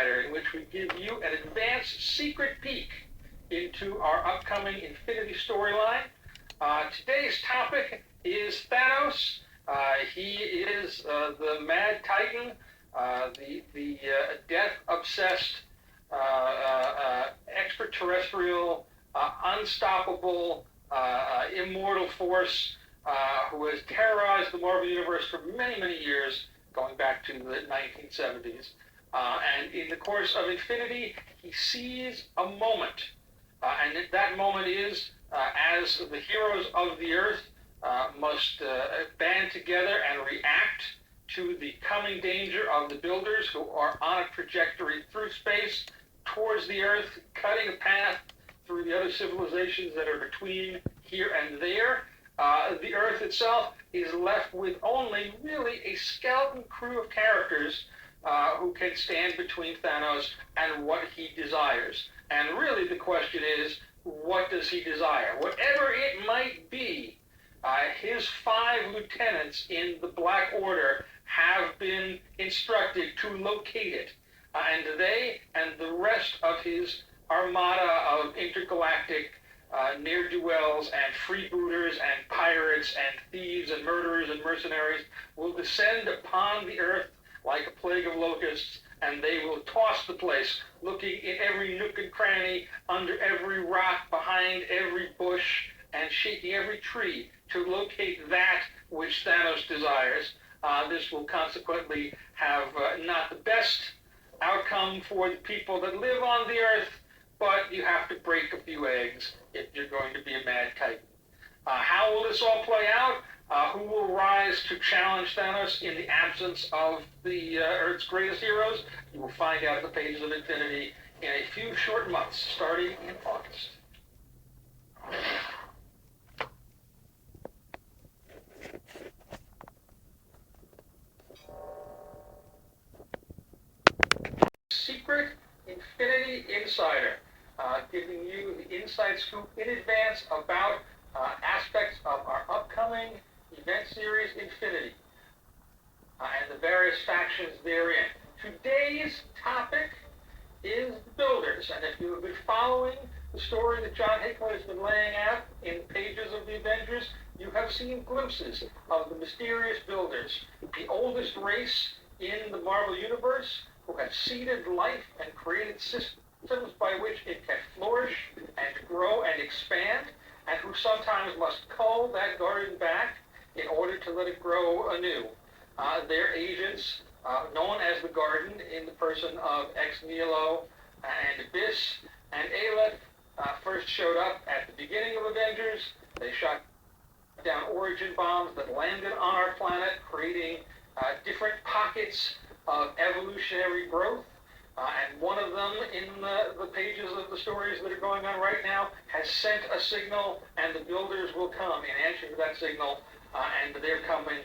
Insider, in which we give you an advanced secret peek into our upcoming Infinity storyline. Today's topic is Thanos. He is the Mad Titan, the death-obsessed, extraterrestrial, unstoppable, immortal force who has terrorized the Marvel Universe for many, many years, going back to the 1970s. And in the course of Infinity, he sees a moment. And that moment is as the heroes of the Earth must band together and react to the coming danger of the builders who are on a trajectory through space towards the Earth, cutting a path through the other civilizations that are between here and there. The Earth itself is left with only really a skeleton crew of characters who can stand between Thanos and what he desires. And really the question is, what does he desire? Whatever it might be, his 5 lieutenants in the Black Order have been instructed to locate it. And they and the rest of his armada of intergalactic ne'er-do-wells and freebooters and pirates and thieves and murderers and mercenaries will descend upon the Earth like a plague of locusts, and they will toss the place, looking in every nook and cranny, under every rock, behind every bush, and shaking every tree to locate that which Thanos desires. This will consequently have not the best outcome for the people that live on the Earth, but you have to break a few eggs if you're going to be a Mad Titan. How will this all play out? Who will rise to challenge Thanos in the absence of the Earth's greatest heroes? You will find out in the pages of Infinity in a few short months, starting in August. Secret Infinity Insider, giving you the inside scoop in advance about aspects of our upcoming event series Infinity and the various factions therein. Today's topic is the Builders, and if you have been following the story that John Hickman has been laying out in the pages of the Avengers, you have seen glimpses of the mysterious Builders, the oldest race in the Marvel Universe, who have seeded life and created systems by which it can flourish and grow and expand, and who sometimes must cull that garden back in order to let it grow anew. Their agents, known as the Garden, in the person of Ex Nihilo and Abyss and Aleph, first showed up at the beginning of Avengers. They shot down origin bombs that landed on our planet, creating different pockets of evolutionary growth. And one of them, in the pages of the stories that are going on right now, has sent a signal, and the Builders will come in answer to that signal, and their coming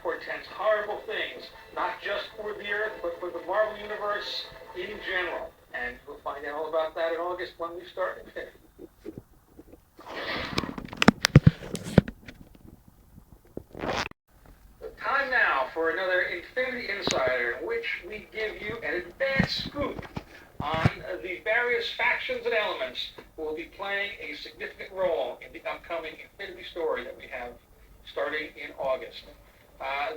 portends horrible things, not just for the Earth, but for the Marvel Universe in general. And we'll find out all about that in August when we start Infinity. Time now for another Infinity Insider, in which we give you an advanced scoop on the various factions and elements who will be playing a significant role in the upcoming Infinity story that we have starting in August.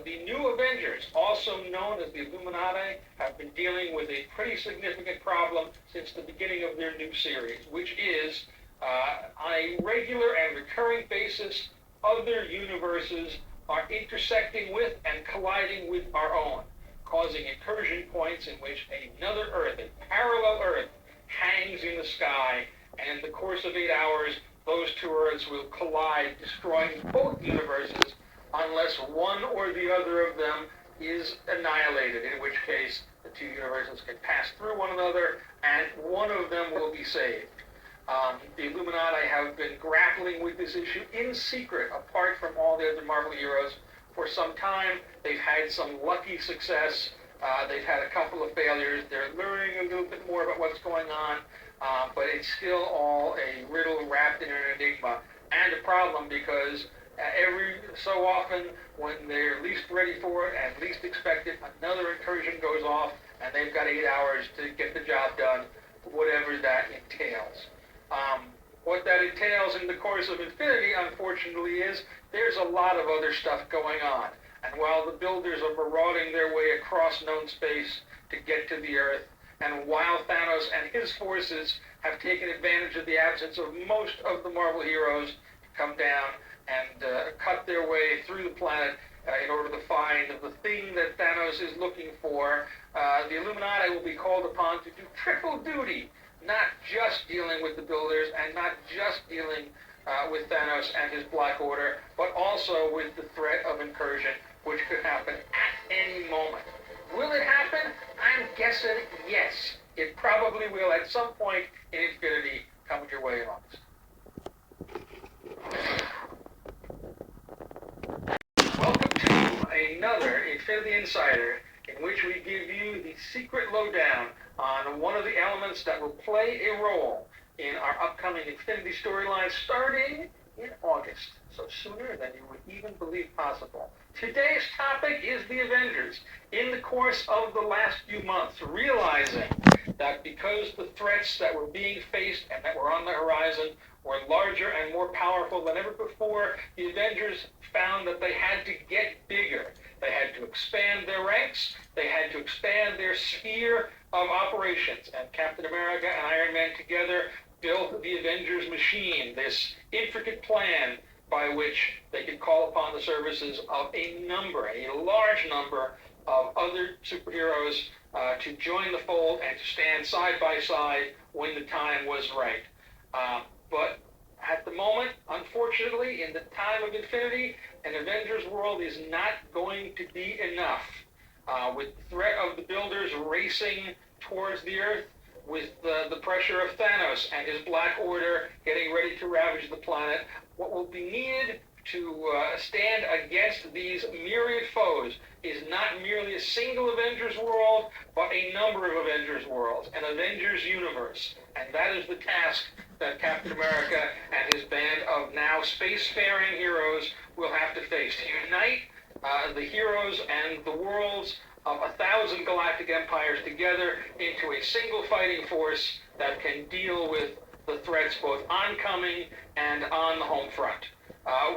The new Avengers, also known as the Illuminati, have been dealing with a pretty significant problem since the beginning of their new series, which is, on a regular and recurring basis, other universes are intersecting with and colliding with our own, causing incursion points in which another Earth, a parallel Earth, hangs in the sky, and in the course of 8 hours, those 2 Earths will collide, destroying both universes, unless one or the other of them is annihilated, in which case the 2 universes can pass through one another, and one of them will be saved. The Illuminati have been grappling with this issue in secret, apart from all the other Marvel heroes, for some time. They've had some lucky success. They've had a couple of failures. They're learning a little bit more about what's going on, but it's still all a riddle wrapped in an enigma, and a problem, because every so often, when they're least ready for it and least expect it, another incursion goes off, and they've got 8 hours to get the job done, whatever that entails. What that entails in the course of Infinity, unfortunately, is there's a lot of other stuff going on. And while the builders are marauding their way across known space to get to the Earth, and while Thanos and his forces have taken advantage of the absence of most of the Marvel heroes to come down and cut their way through the planet in order to find the thing that Thanos is looking for, the Illuminati will be called upon to do triple duty, not just dealing with the builders and not just dealing with Thanos and his Black Order, but also with the threat of incursion, which could happen at any moment. Will it happen? I'm guessing yes. It probably will at some point in Infinity coming your way in August. Welcome to another Infinity Insider, in which we give you the secret lowdown on one of the elements that will play a role in our upcoming Infinity storyline starting in August. So sooner than you would even believe possible. Today's topic is the Avengers. In the course of the last few months, realizing that because the threats that were being faced and that were on the horizon were larger and more powerful than ever before, the Avengers found that they had to get bigger. They had to expand their ranks. They had to expand their sphere of operations. And Captain America and Iron Man together built the Avengers machine, this intricate plan by which they could call upon the services of a large number of other superheroes to join the fold and to stand side by side when the time was right. But at the moment, unfortunately, in the time of Infinity, an Avengers world is not going to be enough. With the threat of the builders racing towards the Earth, with the pressure of Thanos and his Black Order getting ready to ravage the planet, what will be needed to stand against these myriad foes is not merely a single Avengers world, but a number of Avengers worlds, an Avengers universe. And that is the task that Captain America and his band of now spacefaring heroes will have to face. To unite the heroes and the worlds of 1,000 galactic empires together into a single fighting force that can deal with the threats both oncoming and on the home front.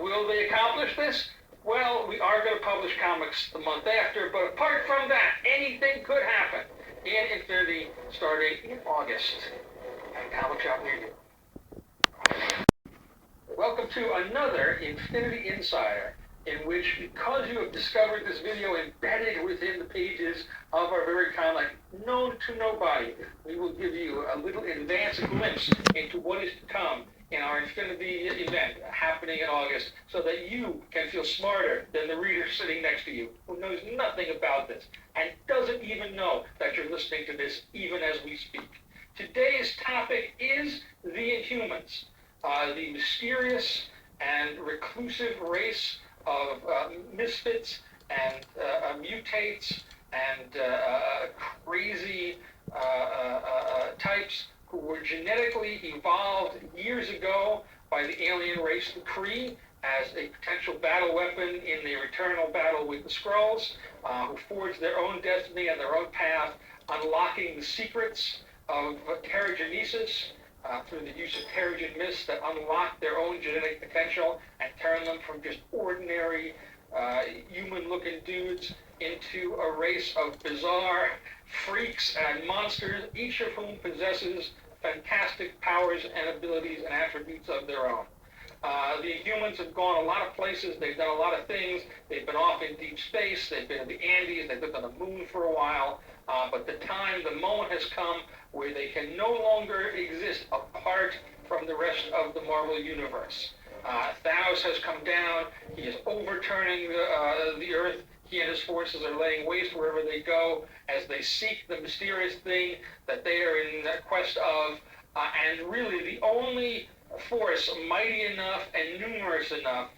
Will they accomplish this? Well, we are going to publish comics the month after, but apart from that, anything could happen in Infinity starting in August at a comic shop near you. Welcome to another Infinity Insider, in which, because you have discovered this video embedded within the pages of our very comic, known to nobody, we will give you a little advance glimpse into what is to come in our Infinity event happening in August, so that you can feel smarter than the reader sitting next to you, who knows nothing about this and doesn't even know that you're listening to this even as we speak. Today's topic is the Inhumans, the mysterious and reclusive race of misfits and mutates and crazy types who were genetically evolved years ago by the alien race, the Kree, as a potential battle weapon in the eternal battle with the Skrulls, who forged their own destiny and their own path, unlocking the secrets of terrigenesis through the use of terrigen mists that unlock their own genetic potential and turn them from just ordinary human-looking dudes into a race of bizarre freaks and monsters, each of whom possesses fantastic powers and abilities and attributes of their own. The Inhumans have gone a lot of places. They've done a lot of things. They've been off in deep space. They've been in the Andes. They've lived on the moon for a while. But the moment has come where they can no longer exist apart from the rest of the Marvel Universe. Thanos has come down. He is overturning the Earth. He and his forces are laying waste wherever they go as they seek the mysterious thing that they are in quest of. And really the only force mighty enough and numerous enough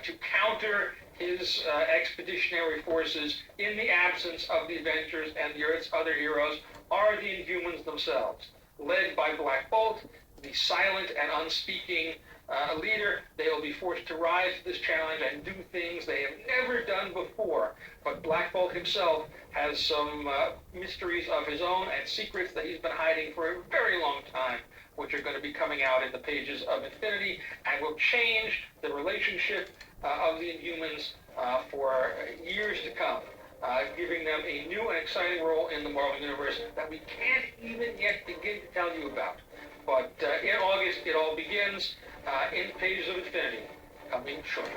to counter his expeditionary forces in the absence of the Avengers and the Earth's other heroes are the Inhumans themselves, led by Black Bolt, the silent and unspeaking leader, they will be forced to rise to this challenge and do things they have never done before. But Black Bolt himself has some mysteries of his own and secrets that he's been hiding for a very long time, which are going to be coming out in the pages of Infinity and will change the relationship of the Inhumans for years to come, giving them a new and exciting role in the Marvel Universe that we can't even yet begin to tell you about. But in August, it all begins in Pages of Infinity, coming shortly.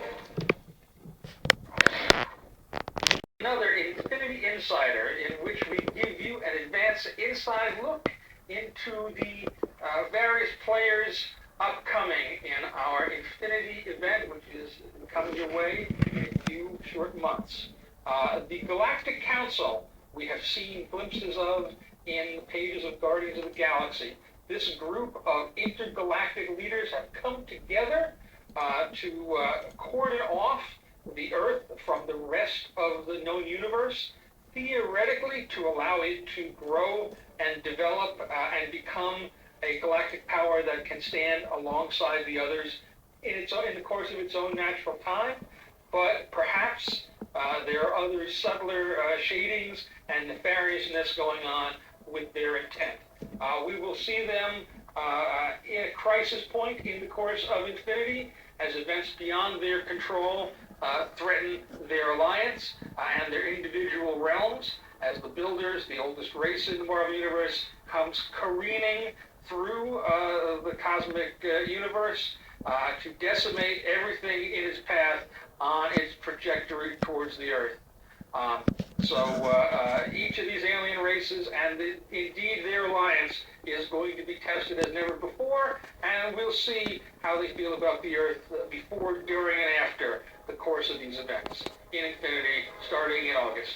Another Infinity Insider, in which we give you an advanced inside look into the various players upcoming in our Infinity event, which is coming your way in a few short months. The Galactic Council we have seen glimpses of in the pages of Guardians of the Galaxy. This group of intergalactic leaders have come together to cordon off the Earth from the rest of the known universe, theoretically to allow it to grow and develop and become a galactic power that can stand alongside the others in the course of its own natural time. But perhaps there are other subtler shadings and nefariousness going on with their intent. We will see them in a crisis point in the course of Infinity as events beyond their control threaten their alliance and their individual realms, as the Builders, the oldest race in the Marvel Universe, comes careening through the cosmic universe to decimate everything in its path on its trajectory towards the Earth. Each of these alien races and indeed their alliance is going to be tested as never before, and we'll see how they feel about the Earth before, during, and after the course of these events in Infinity, starting in August.